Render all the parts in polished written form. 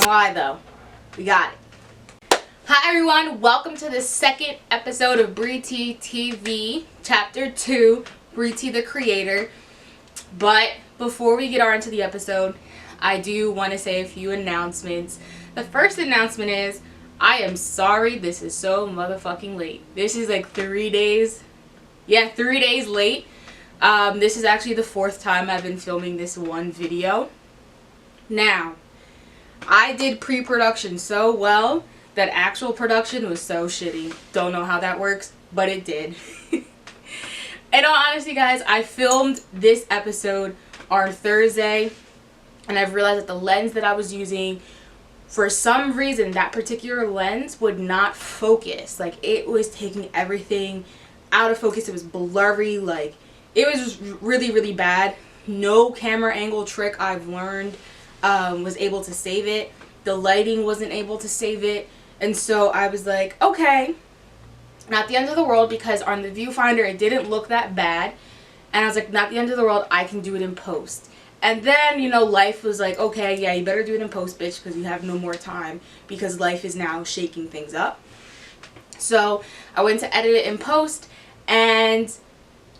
lie though. We got it. Hi everyone, welcome to the second episode of Brie T TV, Chapter 2, Brie T the Creator. But before we get on into the episode, I do want to say a few announcements. The first announcement is, I am sorry this is so motherfucking late. This is like 3 days. Yeah, 3 days late. This is actually the fourth time I've been filming this one video. Now, I did pre-production so well that actual production was so shitty. Don't know how that works, but it did. In all honesty, guys, I filmed this episode on Thursday, and I've realized that the lens that I was using, for some reason, that particular lens would not focus. Like, it was taking everything out of focus. It was blurry. Like, it was really, really bad. No camera angle trick I've learned was able to save it. The lighting wasn't able to save it. And so I was like, okay, not the end of the world, because on the viewfinder it didn't look that bad. And I was like, not the end of the world, I can do it in post. And then, you know, life was like, okay, yeah, you better do it in post, bitch, because you have no more time, because life is now shaking things up. So I went to edit it in post, and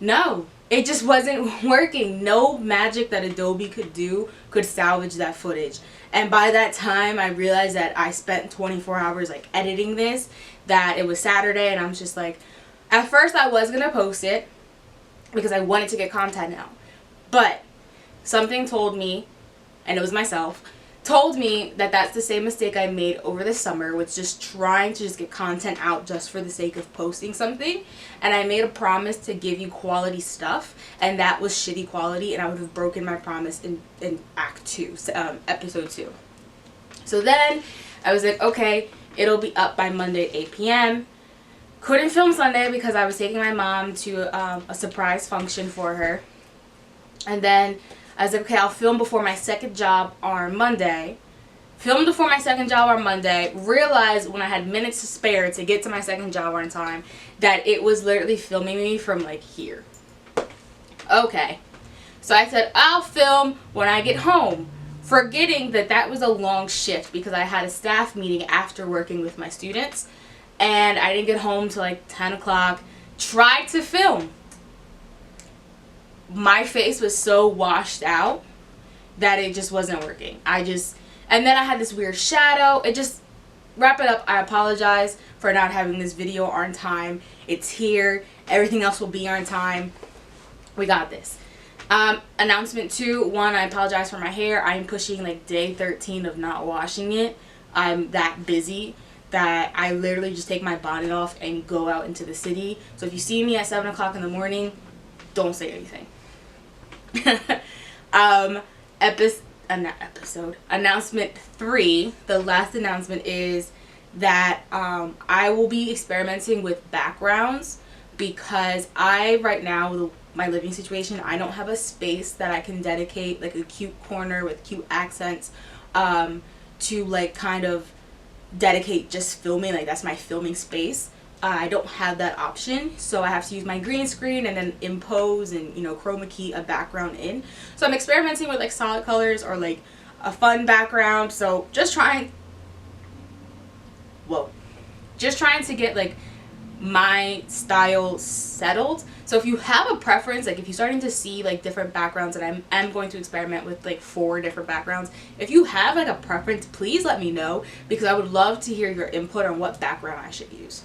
no, it just wasn't working. No magic that Adobe could do could salvage that footage. And by that time, I realized that I spent 24 hours like editing this, that it was Saturday, and I'm just like, at first I was going to post it because I wanted to get content out. But something told me, and it was myself, told me that that's the same mistake I made over the summer, with just trying to just get content out just for the sake of posting something. And I made a promise to give you quality stuff, and that was shitty quality, and I would have broken my promise in Act 2, Episode 2. So then I was like, okay, it'll be up by Monday at 8 p.m. Couldn't film Sunday because I was taking my mom to a surprise function for her. And then I was like, okay, I'll film before my second job on Monday. Filmed before my second job on Monday. Realized when I had minutes to spare to get to my second job on time that it was literally filming me from like here. Okay. So I said, I'll film when I get home. Forgetting that that was a long shift because I had a staff meeting after working with my students. And I didn't get home till like 10 o'clock. Tried to film. My face was so washed out that it just wasn't working. And then I had this weird shadow. Wrap it up. I apologize for not having this video on time. It's here. Everything else will be on time. We got this. Announcement 2. 1, I apologize for my hair. I'm pushing like day 13 of not washing it. I'm that busy that I literally just take my bonnet off and go out into the city. So if you see me at 7 o'clock in the morning, don't say anything. Announcement 3, the last announcement, is that I will be experimenting with backgrounds, because right now, my living situation, I don't have a space that I can dedicate like a cute corner with cute accents to like kind of dedicate just filming. Like, that's my filming space. I don't have that option, so I have to use my green screen and then impose and, you know, chroma key a background in. So I'm experimenting with like solid colors or like a fun background. So just trying to get like my style settled. So if you have a preference, like if you're starting to see like different backgrounds, and I'm going to experiment with like 4 different backgrounds. If you have like a preference, please let me know, because I would love to hear your input on what background I should use.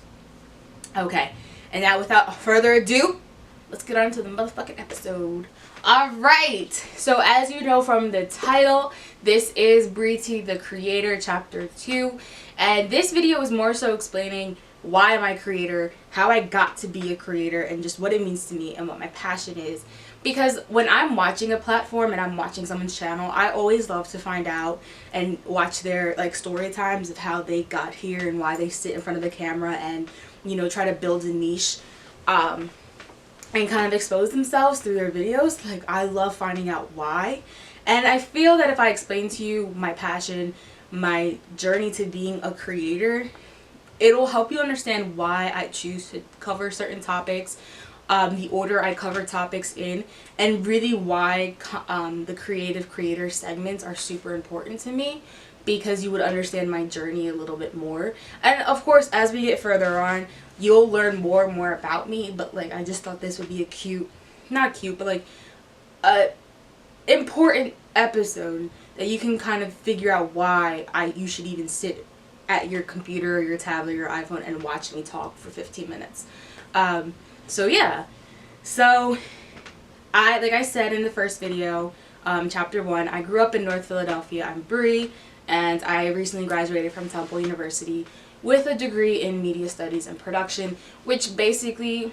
Okay, and now without further ado, let's get on to the motherfucking episode. Alright, so as you know from the title, this is Brie T the Creator, Chapter 2. And this video is more so explaining why I'm a creator, how I got to be a creator, and just what it means to me and what my passion is. Because when I'm watching a platform and I'm watching someone's channel, I always love to find out and watch their like story times of how they got here and why they sit in front of the camera and, you know, try to build a niche and kind of expose themselves through their videos. Like, I love finding out why. And I feel that if I explain to you my passion, my journey to being a creator, it'll help you understand why I choose to cover certain topics, the order I cover topics in, and really why the creative creator segments are super important to me, because you would understand my journey a little bit more. And of course, as we get further on, you'll learn more and more about me, but like I just thought this would be a cute, not cute, but like a important episode that you can kind of figure out why you should even sit at your computer or your tablet or your iPhone and watch me talk for 15 minutes. So yeah, so like I said in the first video, chapter 1, I grew up in North Philadelphia. I'm Brie, and I recently graduated from Temple University with a degree in media studies and production, which basically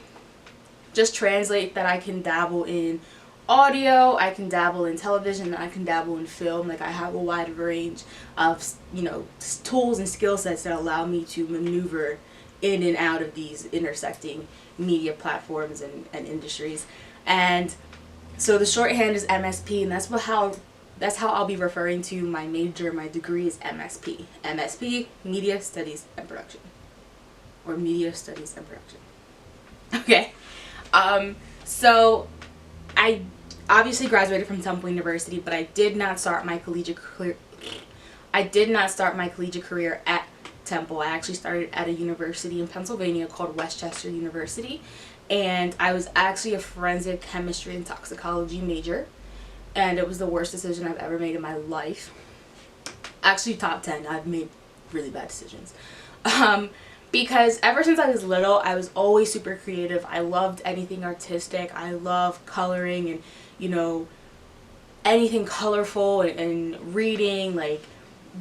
just translate that I can dabble in audio, I can dabble in television, I can dabble in film. Like I have a wide range of, you know, tools and skill sets that allow me to maneuver in and out of these intersecting media platforms and industries. And so the shorthand is MSP, and that's how I'll be referring to my major. My degree is MSP. MSP, Media Studies and Production. Or Media Studies and Production. Okay. So I obviously graduated from Temple University, but I did not start my collegiate career. At Temple. I actually started at a university in Pennsylvania called Westchester University, and I was actually a forensic chemistry and toxicology major, and it was the worst decision I've ever made in my life. Actually, top 10. I've made really bad decisions. Because ever since I was little, I was always super creative. I loved anything artistic. I love coloring and, you know, anything colorful and reading. Like,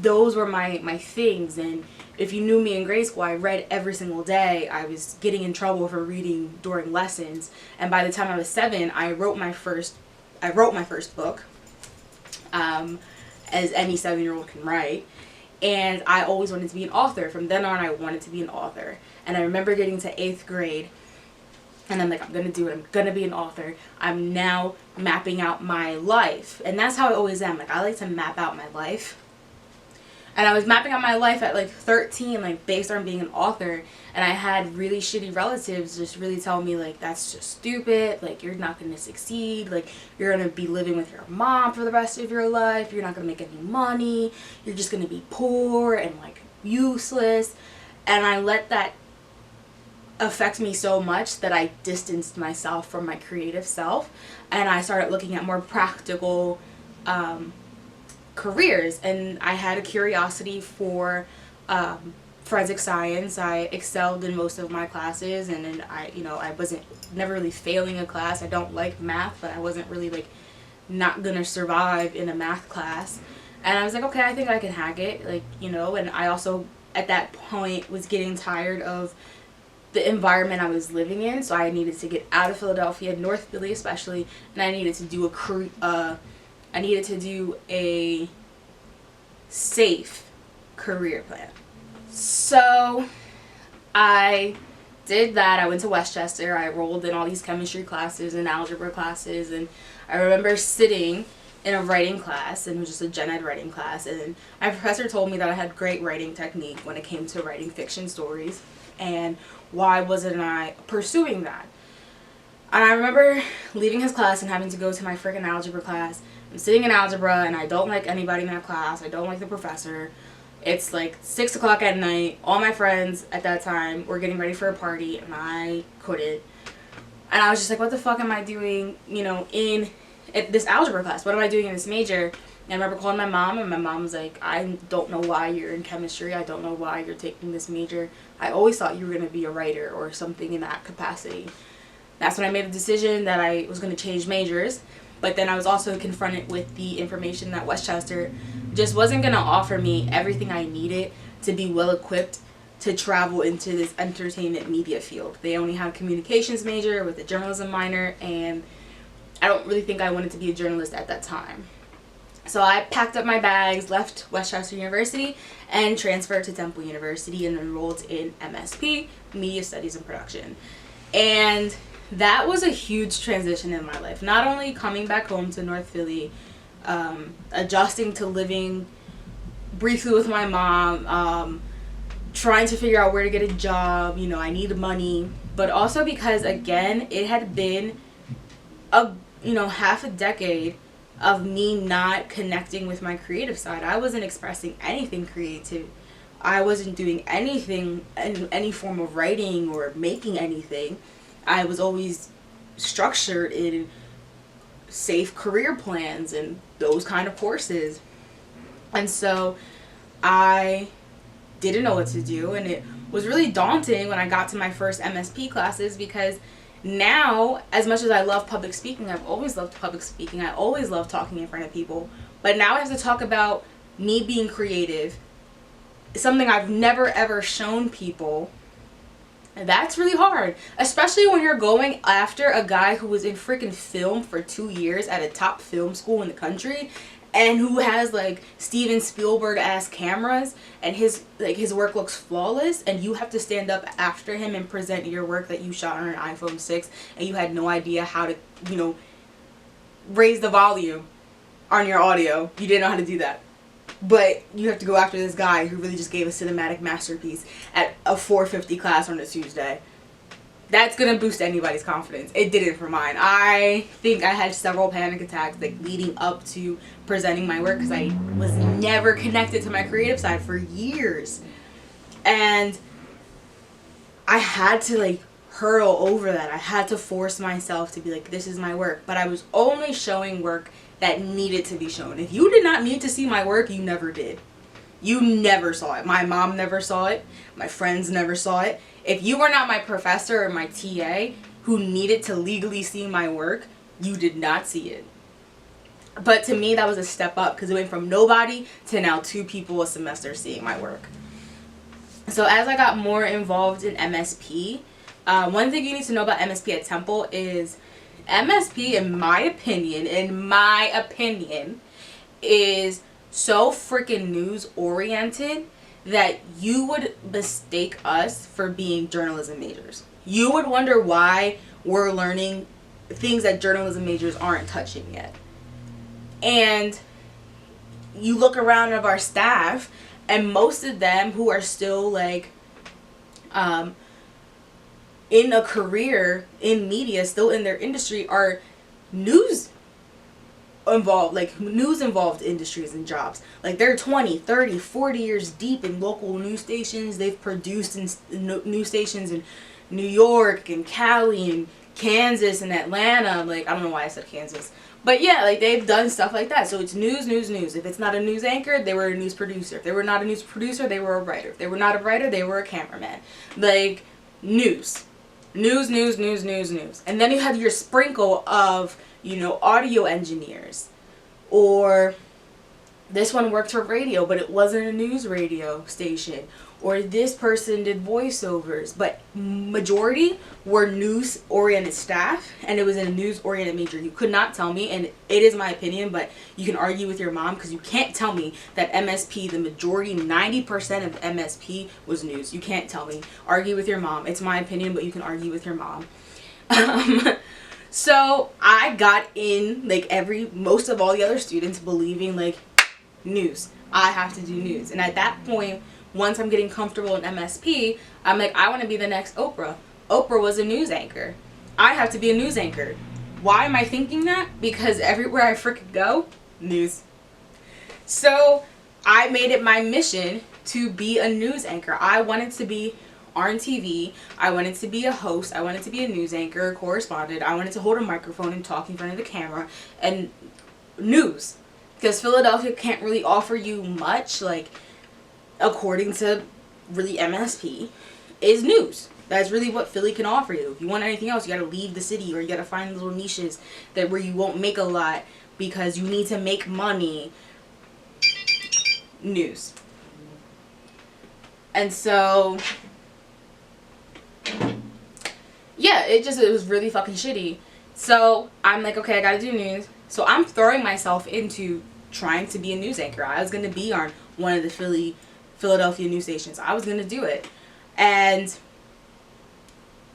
those were my things. And if you knew me in grade school, I read every single day. I was getting in trouble for reading during lessons. And by the time I was 7, I wrote my first book, as any 7-year-old can write. And I always wanted to be an author. From then on, I wanted to be an author. And I remember getting to 8th grade, and I'm like, I'm going to do it. I'm going to be an author. I'm now mapping out my life. And that's how I always am. Like, I like to map out my life. And I was mapping out my life at like 13, like based on being an author. And I had really shitty relatives just really tell me, like, that's just stupid. Like, you're not going to succeed. Like, you're going to be living with your mom for the rest of your life. You're not going to make any money. You're just going to be poor and like useless. And I let that affect me so much that I distanced myself from my creative self. And I started looking at more practical careers, and I had a curiosity for forensic science. I excelled in most of my classes, and then I wasn't never really failing a class. I don't like math, but I wasn't really like not gonna survive in a math class. And I was like, okay, I think I can hack it, like, you know. And I also at that point was getting tired of the environment I was living in, so I needed to get out of Philadelphia, North Philly especially, and I needed to do a safe career plan. So I did that. I went to Westchester. I enrolled in all these chemistry classes and algebra classes, and I remember sitting in a writing class, and it was just a gen ed writing class, and my professor told me that I had great writing technique when it came to writing fiction stories, and why wasn't I pursuing that? And I remember leaving his class and having to go to my freaking algebra class. I'm sitting in algebra, and I don't like anybody in that class. I don't like the professor. It's like 6 o'clock at night. All my friends at that time were getting ready for a party, and I couldn't. And I was just like, what the fuck am I doing, you know, in this algebra class? What am I doing in this major? And I remember calling my mom, and my mom was like, I don't know why you're in chemistry. I don't know why you're taking this major. I always thought you were going to be a writer or something in that capacity. That's when I made a decision that I was going to change majors. But then I was also confronted with the information that Westchester just wasn't going to offer me everything I needed to be well equipped to travel into this entertainment media field. They only have a communications major with a journalism minor, and I don't really think I wanted to be a journalist at that time. So I packed up my bags, left Westchester University, and transferred to Temple University and enrolled in MSP, Media Studies and Production. And that was a huge transition in my life. Not only coming back home to North Philly, adjusting to living briefly with my mom, trying to figure out where to get a job. You know, I needed money. but also because, again, it had been a half a decade of me not connecting with my creative side. I wasn't expressing anything creative. I wasn't doing anything in any form of writing or making anything. I was always structured in safe career plans and those kind of courses. And so I didn't know what to do, and it was really daunting when I got to my first MSP classes, because now, as much as I love public speaking, I've always loved public speaking, I always love talking in front of people, but now I have to talk about me being creative, something I've never ever shown people. And that's really hard, especially when you're going after a guy who was in freaking film for 2 years at a top film school in the country, and who has like Steven Spielberg ass cameras, and his work looks flawless, and you have to stand up after him and present your work that you shot on an iPhone 6, and you had no idea how to, raise the volume on your audio. You didn't know how to do that. But you have to go after this guy who really just gave a cinematic masterpiece at a 4:50 class on a Tuesday. That's going to boost anybody's confidence. It didn't for mine. I think I had several panic attacks leading up to presenting my work, because I was never connected to my creative side for years. And I had to hurl over that. I had to force myself to be like, this is my work. But I was only showing work that needed to be shown. If you did not need to see my work, you never did. You never saw it. My mom never saw it. My friends never saw it. If you were not my professor or my TA who needed to legally see my work, you did not see it. But to me, that was a step up, because it went from nobody to now 2 people a semester seeing my work. So as I got more involved in MSP, one thing you need to know about MSP at Temple is MSP, in my opinion, is so freaking news oriented that you would mistake us for being journalism majors. You would wonder why we're learning things that journalism majors aren't touching yet. And you look around of our staff, and most of them who are still in a career in media, still in their industry, are news involved industries and jobs. They're 20, 30, 40 years deep in local news stations. They've produced in news stations in New York and Cali and Kansas and Atlanta. I don't know why I said Kansas. But yeah, they've done stuff like that. So it's news. If it's not a news anchor, they were a news producer. If they were not a news producer, they were a writer. If they were not a writer, they were a cameraman. News. And then you have your sprinkle of, audio engineers. Or this one worked for radio, but it wasn't a news radio station. Or this person did voiceovers. But majority were news-oriented staff, and it was in a news-oriented major. You could not tell me, and it is my opinion, but you can argue with your mom, because you can't tell me that MSP, the majority, 90% of MSP was news. You can't tell me. Argue with your mom. It's my opinion, but you can argue with your mom. So I got in, most of all the other students believing, news. I have to do news. And at that point, once I'm getting comfortable in MSP, I'm I want to be the next Oprah. Oprah was a news anchor. I have to be a news anchor. Why am I thinking that? Because everywhere I freaking go, news. So I made it my mission to be a news anchor. I wanted to be on TV. I wanted to be a host. I wanted to be a news anchor, correspondent. I wanted to hold a microphone and talk in front of the camera. And news. Because Philadelphia can't really offer you much, according to really MSP, is news. That's really what Philly can offer you. If you want anything else, you gotta leave the city, or you gotta find little niches where you won't make a lot because you need to make money. News. And so, yeah, it was really fucking shitty. So I'm okay, I gotta do news. So I'm throwing myself into trying to be a news anchor. I was gonna be on one of the Philadelphia news stations. I was gonna do it. And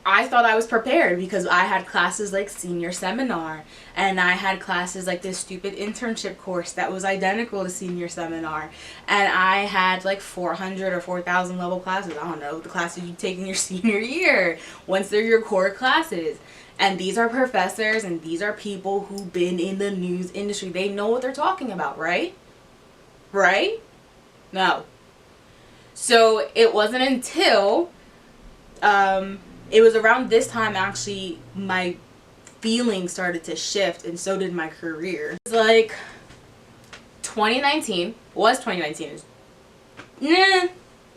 I thought I was prepared because I had classes like senior seminar, and I had classes like this stupid internship course that was identical to senior seminar, and I had like 400 or 4,000 level classes. I don't know, the classes you take in your senior year once they're your core classes. And these are professors, and these are people who've been in the news industry. They know what they're talking about, right? Right? No. So it wasn't until it was around this time, actually, my feelings started to shift, and so did my career. It's like 2019. Was 2019? Nah,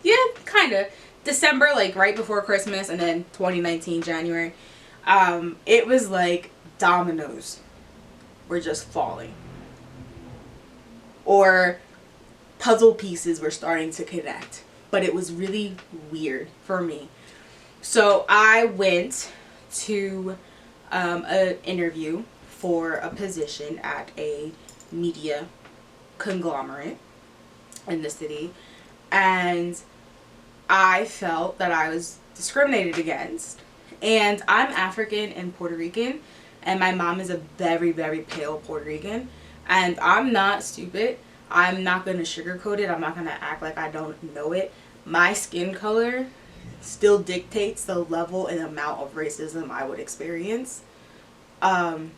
yeah, kind of. December, like right before Christmas, and then 2019 January. It was like dominoes were just falling, or puzzle pieces were starting to connect. But it was really weird for me. So I went to an interview for a position at a media conglomerate in the city, and I felt that I was discriminated against. And I'm African and Puerto Rican, and my mom is a very, very pale Puerto Rican, and I'm not stupid. I'm not going to sugarcoat it. I'm not going to act like I don't know it. My skin color still dictates the level and amount of racism I would experience. And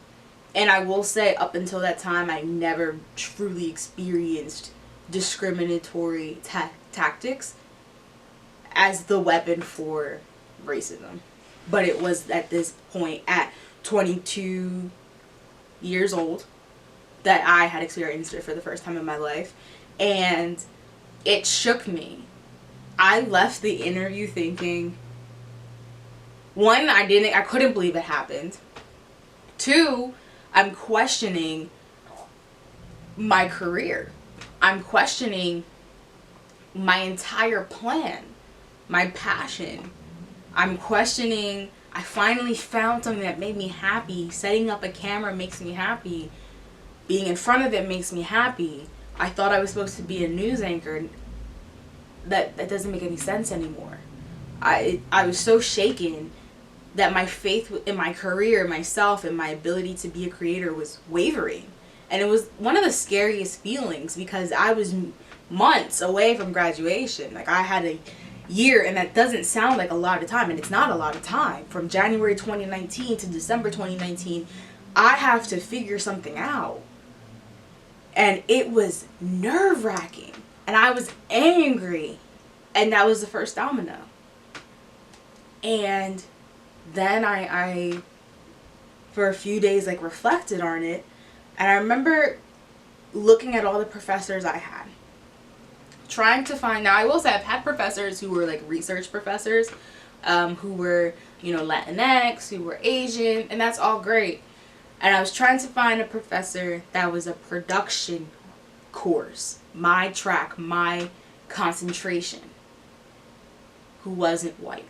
I will say, up until that time, I never truly experienced discriminatory tactics as the weapon for racism. But it was at this point, at 22 years old, that I had experienced it for the first time in my life. And it shook me. I left the interview thinking, one, I couldn't believe it happened. Two, I'm questioning my career. I'm questioning my entire plan, my passion. I'm questioning, I finally found something that made me happy. Setting up a camera makes me happy. Being in front of it makes me happy. I thought I was supposed to be a news anchor. That doesn't make any sense anymore. I was so shaken that my faith in my career, myself, and my ability to be a creator was wavering. And it was one of the scariest feelings because I was months away from graduation. Like, I had a year, and that doesn't sound like a lot of time, and it's not a lot of time. From January 2019 to December 2019, I have to figure something out. And it was nerve-wracking. And I was angry. And that was the first domino. And then I for a few days, like, reflected on it. And I remember looking at all the professors I had. Trying to find, now I will say I've had professors who were like research professors, who were, you know, Latinx, who were Asian, and that's all great. And I was trying to find a professor that was a production course, my track, my concentration, who wasn't white.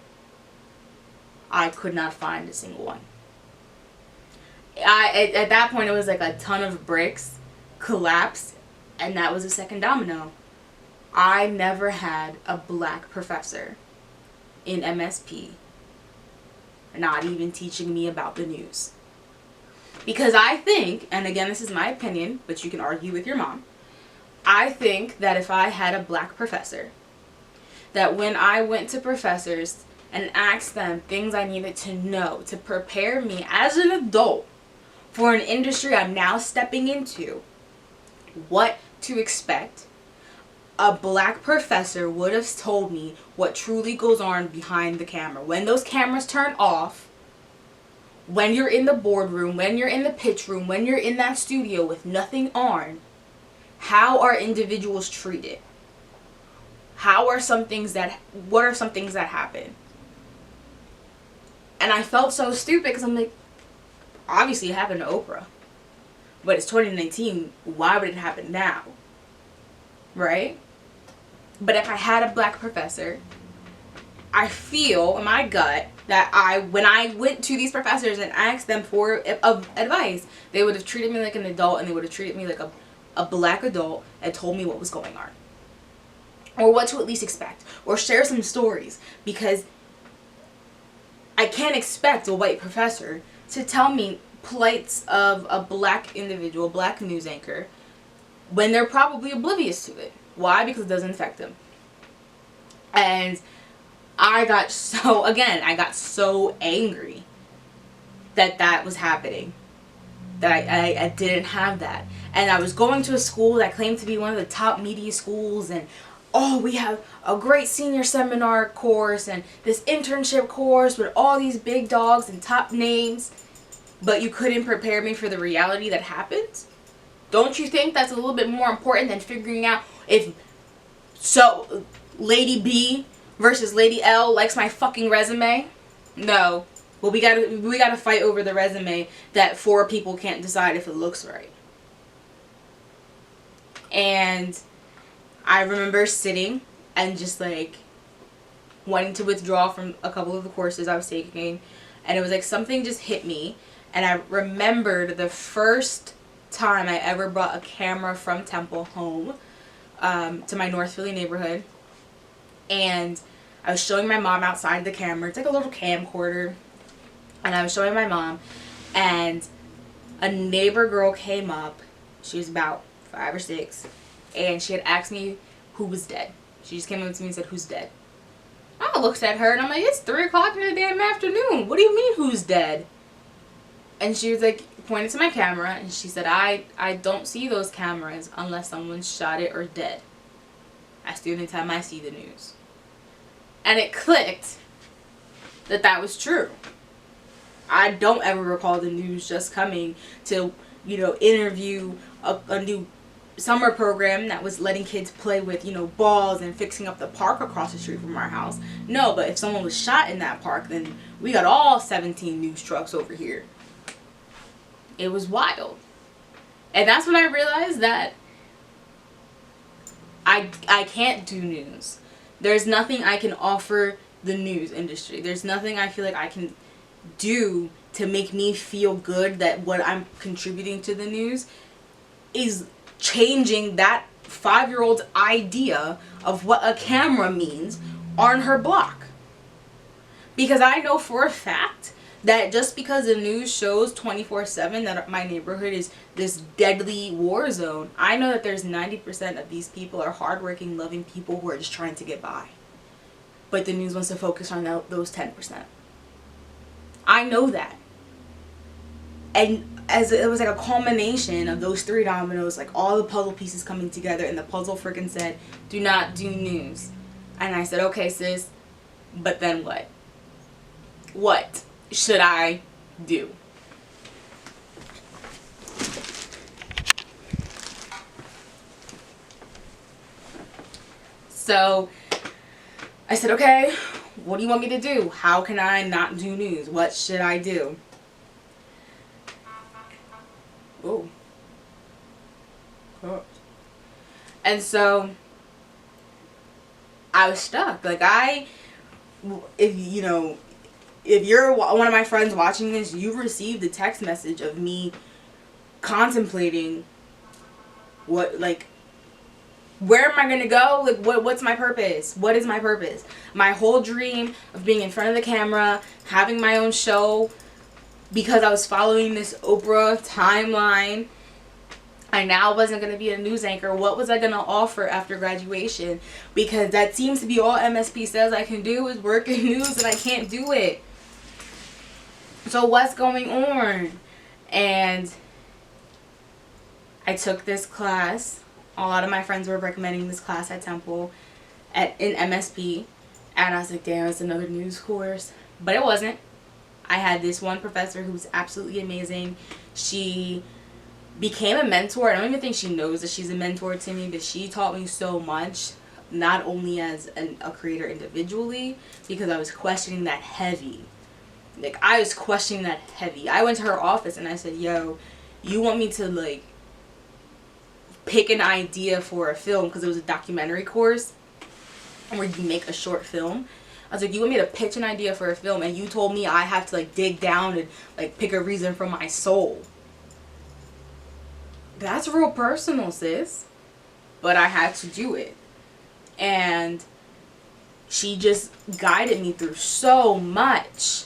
I could not find a single one. At that point, it was like a ton of bricks collapsed, and that was the second domino. I never had a black professor in MSP, not even teaching me about the news. Because I think, and again, this is my opinion, but you can argue with your mom, I think that if I had a black professor, that when I went to professors and asked them things I needed to know to prepare me as an adult for an industry I'm now stepping into, what to expect, a black professor would have told me what truly goes on behind the camera. When those cameras turn off, when you're in the boardroom, when you're in the pitch room, when you're in that studio with nothing on, how are individuals treated? What are some things that happen? And I felt so stupid because I'm like, obviously it happened to Oprah. But it's 2019, why would it happen now? Right? But if I had a black professor, I feel in my gut that when I went to these professors and asked them for advice, they would have treated me like an adult, and they would have treated me like a black adult and told me what was going on. Or what to at least expect. Or share some stories. Because I can't expect a white professor to tell me plights of a black individual, black news anchor, when they're probably oblivious to it. Why? Because it doesn't affect them. And I got so angry that was happening. That I didn't have that. And I was going to a school that claimed to be one of the top media schools, and we have a great senior seminar course and this internship course with all these big dogs and top names, but you couldn't prepare me for the reality that happens? Don't you think that's a little bit more important than figuring out if Lady B versus Lady L likes my fucking resume? No. Well, we gotta fight over the resume that 4 people can't decide if it looks right. And I remember sitting and just like wanting to withdraw from a couple of the courses I was taking, and it was like something just hit me, and I remembered the first time I ever brought a camera from Temple home to my North Philly neighborhood, and I was showing my mom outside the camera. It's like a little camcorder, and I was showing my mom, and a neighbor girl came up. She was about 5 or 6, and she had asked me who was dead. She just came up to me and said, "Who's dead?" I looked at her and I'm like, "It's 3 o'clock in the damn afternoon. What do you mean, who's dead?" And she was like, pointed to my camera, and she said, I don't see those cameras unless someone shot it or dead. That's the only time I see the news. And it clicked that was true. I don't ever recall the news just coming to, interview a new summer program that was letting kids play with, balls and fixing up the park across the street from our house. No, but if someone was shot in that park, then we got all 17 news trucks over here. It was wild. And that's when I realized that I can't do news. There's nothing I can offer the news industry. There's nothing I feel like I can do to make me feel good that what I'm contributing to the news is changing that 5-year-old's idea of what a camera means on her block. Because I know for a fact that just because the news shows 24/7 that my neighborhood is this deadly war zone, I know that there's 90% of these people are hardworking, loving people who are just trying to get by. But the news wants to focus on those 10%. I know that. And as it was like a culmination of those 3 dominoes, like all the puzzle pieces coming together, and the puzzle freaking said, "Do not do news." And I said, "Okay, sis, but then what? What should I do?" So I said, "Okay, what do you want me to do? How can I not do news? What should I do?" Oh. And so I was stuck. Like, if you're one of my friends watching this, you received a text message of me contemplating where am I going to go? Like, what's my purpose? What is my purpose? My whole dream of being in front of the camera, having my own show, because I was following this Oprah timeline, I now wasn't going to be a news anchor. What was I going to offer after graduation? Because that seems to be all MSP says I can do is work in news, and I can't do it. So what's going on? And I took this class. A lot of my friends were recommending this class at Temple in MSP. And I was like, damn, it's another news course. But it wasn't. I had this one professor who was absolutely amazing. She became a mentor. I don't even think she knows that she's a mentor to me, but she taught me so much, not only as a creator individually, because I was questioning that heavy. I went to her office and I said, "Yo, you want me to pick an idea for a film?" Because it was a documentary course where you make a short film. I was like, "You want me to pitch an idea for a film, and you told me I have to dig down and pick a reason from my soul." That's real personal, sis. But I had to do it. And she just guided me through so much.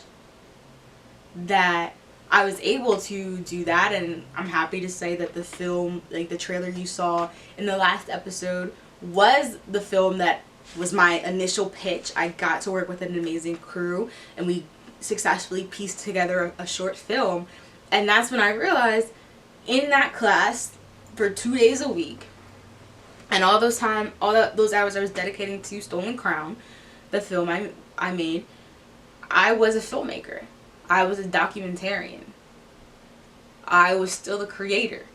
that I was able to do that, and I'm happy to say that the film, like the trailer you saw in the last episode, was the film that was my initial pitch. I got to work with an amazing crew, and we successfully pieced together a short film. And that's when I realized, in that class for 2 days a week, and all those hours I was dedicating to Stolen Crown, the film I made, I was a filmmaker. I was a documentarian. I was still the creator.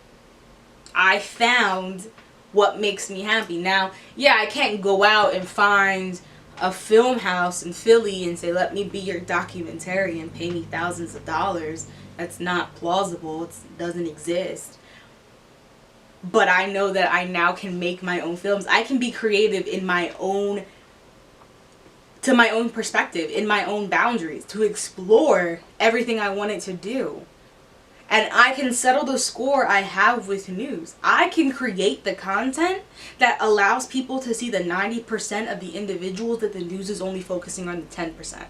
I found what makes me happy. Now, yeah, I can't go out and find a film house in Philly and say, let me be your documentarian, pay me thousands of dollars. That's not plausible. It doesn't exist. But I know that I now can make my own films. I can be creative in my own, to my own perspective, in my own boundaries, to explore everything I wanted to do. And I can settle the score I have with news. I can create the content that allows people to see the 90% of the individuals that the news is only focusing on the 10%.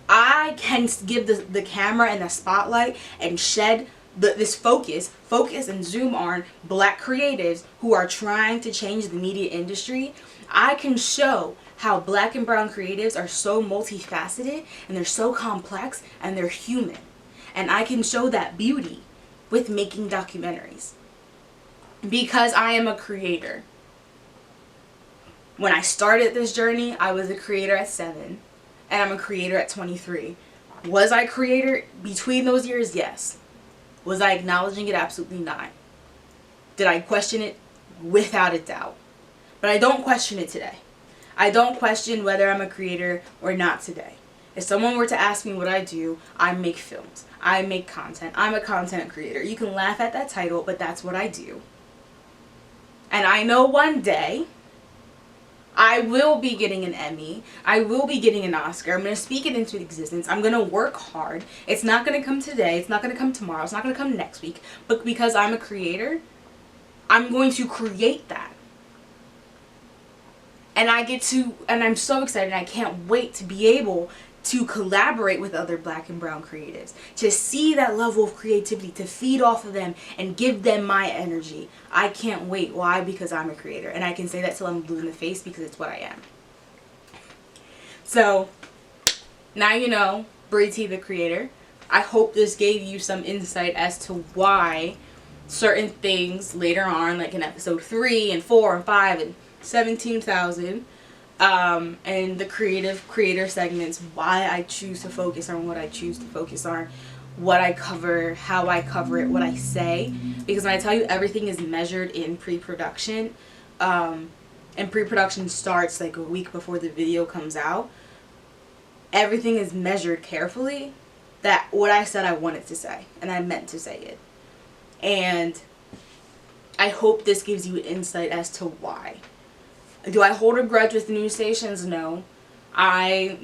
I can give the camera and the spotlight and shed this focus and zoom on black creatives who are trying to change the media industry. I can show how black and brown creatives are so multifaceted, and they're so complex, and they're human. And I can show that beauty with making documentaries. Because I am a creator. When I started this journey, I was a creator at 7. And I'm a creator at 23. Was I a creator between those years? Yes. Was I acknowledging it? Absolutely not. Did I question it? Without a doubt. But I don't question it today. I don't question whether I'm a creator or not today. If someone were to ask me what I do, I make films. I make content. I'm a content creator. You can laugh at that title, but that's what I do. And I know one day I will be getting an Emmy. I will be getting an Oscar. I'm going to speak it into existence. I'm going to work hard. It's not going to come today. It's not going to come tomorrow. It's not going to come next week. But because I'm a creator, I'm going to create that. And I'm so excited. I can't wait to be able to collaborate with other black and brown creatives, to see that level of creativity, to feed off of them and give them my energy. I can't wait. Why? Because I'm a creator. And I can say that till I'm blue in the face, because it's what I am. So, now you know, Brie T the creator. I hope this gave you some insight as to why certain things later on, like in episode 3 and 4 and 5 and 17,000, and the creator segments, why I choose to focus on what I choose to focus on, what I cover, how I cover it, what I say. Because when I tell you everything is measured in pre-production, and pre-production starts like a week before the video comes out, everything is measured carefully, that what I said I wanted to say, and I meant to say it. And I hope this gives you insight as to why. Do I hold a grudge with news stations? No. I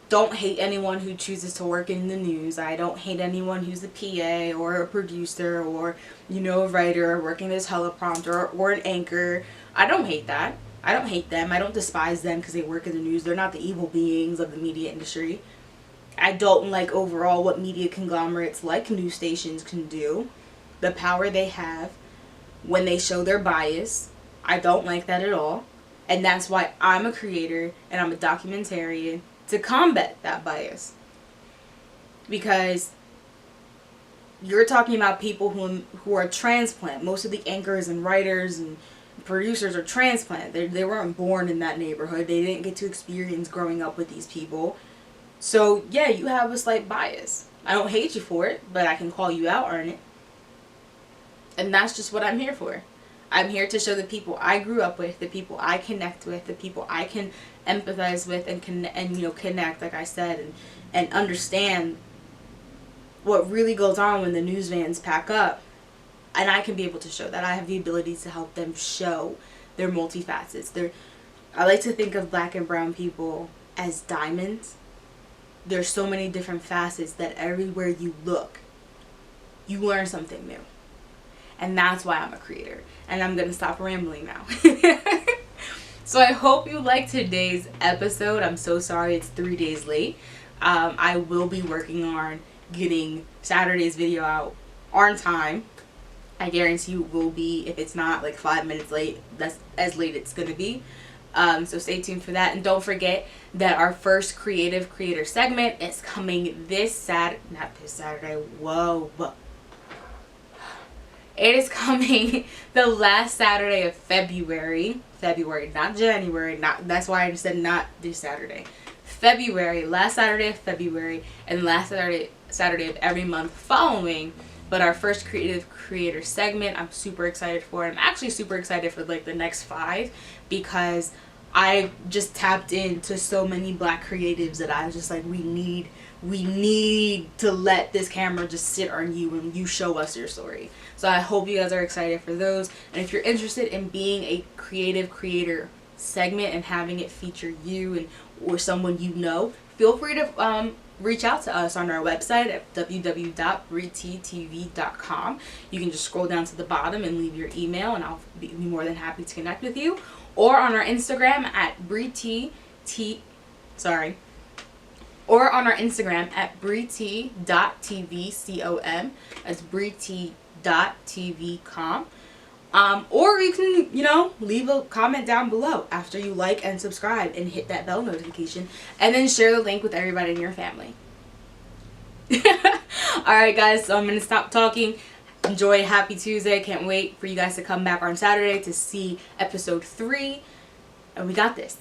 don't hate anyone who chooses to work in the news. I don't hate anyone who's a PA or a producer or, a writer or working this teleprompter or an anchor. I don't hate that. I don't hate them. I don't despise them because they work in the news. They're not the evil beings of the media industry. I don't like overall what media conglomerates like news stations can do. The power they have when they show their bias. I don't like that at all. And that's why I'm a creator and I'm a documentarian, to combat that bias. Because you're talking about people who are transplant. Most of the anchors and writers and producers are transplant. They weren't born in that neighborhood. They didn't get to experience growing up with these people. So yeah, you have a slight bias. I don't hate you for it, but I can call you out on it. And that's just what I'm here for. I'm here to show the people I grew up with, the people I connect with, the people I can empathize with and connect, like I said, and understand what really goes on when the news vans pack up. And I can be able to show that. I have the ability to help them show their multifacets. I like to think of black and brown people as diamonds. There's so many different facets that everywhere you look, you learn something new. And that's why I'm a creator. And I'm going to stop rambling now. So I hope you liked today's episode. I'm so sorry it's 3 days late. I will be working on getting Saturday's video out on time. I guarantee you will be. If it's not like 5 minutes late, that's as late it's gonna be. So stay tuned for that, and don't forget that our first creative creator segment is coming not this Saturday. Whoa. It is coming the last Saturday of February, not January. That's why I said not this Saturday. February, last Saturday of February, and last Saturday of every month following. But our first creative creator segment, I'm super excited for. I'm actually super excited for like the next 5, because I just tapped into so many black creatives that I was just like, we need to let this camera just sit on you and you show us your story. So I hope you guys are excited for those. And if you're interested in being a creative creator segment and having it feature you and or someone you know, feel free to reach out to us on our website at www.brietv.com. You can just scroll down to the bottom and leave your email, and I'll be more than happy to connect with you. Or on our Instagram at Brie T. Or on our Instagram at briet.tv.com. That's briet.tv.com. Or you can, leave a comment down below after you like and subscribe and hit that bell notification, and then share the link with everybody in your family. Alright guys, so I'm going to stop talking. Enjoy. Happy Tuesday. Can't wait for you guys to come back on Saturday to see episode 3. And we got this.